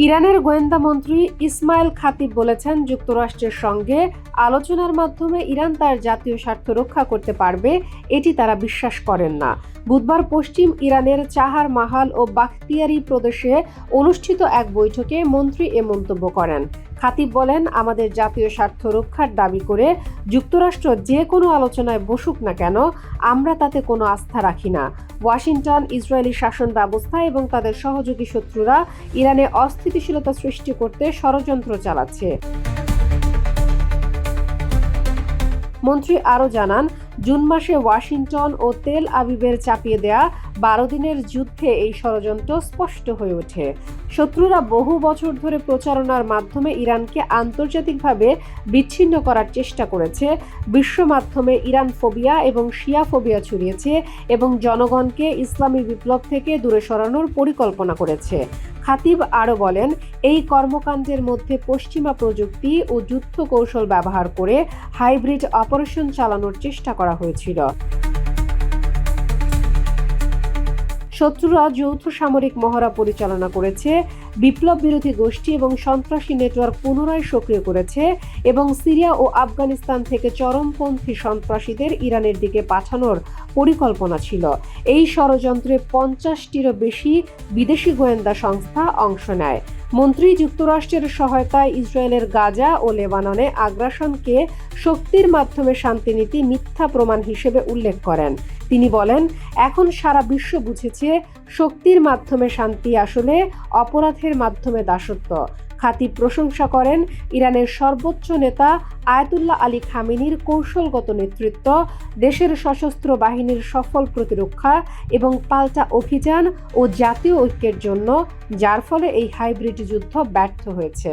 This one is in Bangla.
ইরানের গোয়েন্দা মন্ত্রী ইসমাইল খাতিব বলেছেন, যুক্তরাষ্ট্রের সঙ্গে আলোচনার মাধ্যমে ইরান তার জাতীয় স্বার্থ রক্ষা করতে পারবে এটি তারা বিশ্বাস করেন না। বুধবার পশ্চিম ইরানের চাহার মাহাল ও বাখতিয়ারি প্রদেশে অনুষ্ঠিত এক বৈঠকে মন্ত্রী এ মন্তব্য করেন। খাতিব বলেন, আমাদের জাতীয় স্বার্থ রক্ষার দাবি করে যুক্তরাষ্ট্র যে কোনো আলোচনায় বসুক না কেন, আমরা তাতে কোনো আস্থা রাখি না। ওয়াশিংটন ইসরায়েলি শাসন ব্যবস্থা এবং তাদের সহযোগী শত্রুরা ইরানে অস্থিতিশীলতা সৃষ্টি করতে ষড়যন্ত্র চালাচ্ছে। মন্ত্রী আরও জানান, জুন মাসে ওয়াশিংটন ও তেল আবিবের চাপিয়ে দেয়া 12 দিনের যুদ্ধে এই ষড়যন্ত্র স্পষ্ট হয়ে ওঠে। শত্রুরা বহু বছর ধরে প্রচারণার মাধ্যমে ইরানকে আন্তর্জাতিকভাবে বিচ্ছিন্ন করার চেষ্টা করেছে, বিশ্ব মাধ্যমে ইরান ফোবিয়া এবং শিয়া ফোবিয়া ছড়িয়েছে এবং জনগণকে ইসলামী বিপ্লব থেকে দূরে সরানোর পরিকল্পনা করেছে। খাতিব আরও বলেন, এই কর্মকাণ্ডের মধ্যে পশ্চিমা প্রযুক্তি ও যুদ্ধ কৌশল ব্যবহার করে হাইব্রিড অপারেশন চালানোর চেষ্টা করা হয়েছিল। শত্রুরা যৌথ সামরিক মহড়া পরিচালনা করেছে, বিপ্লব বিরোধী গোষ্ঠী এবং সন্ত্রাসী নেটওয়ার্ক পুনরায় সক্রিয় করেছে এবং সিরিয়া ও আফগানিস্তান থেকে চরমপন্থী সন্ত্রাসীদের ইরানের দিকে পাঠানোর পরিকল্পনা ছিল। এই ষড়যন্ত্রে 50টিরও বেশি বিদেশি গোয়েন্দা সংস্থা অংশ নেয়। মন্ত্রী যুক্তরাষ্ট্রের সহায়তায় ইসরায়েলের গাজা ও লেবাননে আগ্রাসনকে শক্তির মাধ্যমে শান্তিনীতি মিথ্যা প্রমাণ হিসেবে উল্লেখ করেন। তিনি বলেন, এখন সারা বিশ্ব বুঝেছে শক্তির মাধ্যমে শান্তি আসলে অপরাধের মাধ্যমে দাসত্ব। খাতিব প্রশংসা করেন ইরানের সর্বোচ্চ নেতা আয়াতুল্লাহ আলী খামেনির কৌশলগত নেতৃত্ব, দেশের সশস্ত্র বাহিনীর সফল প্রতিরক্ষা এবং পাল্টা অভিযান ও জাতীয় ঐক্যের জন্য, যার ফলে এই হাইব্রিড যুদ্ধ ব্যর্থ হয়েছে।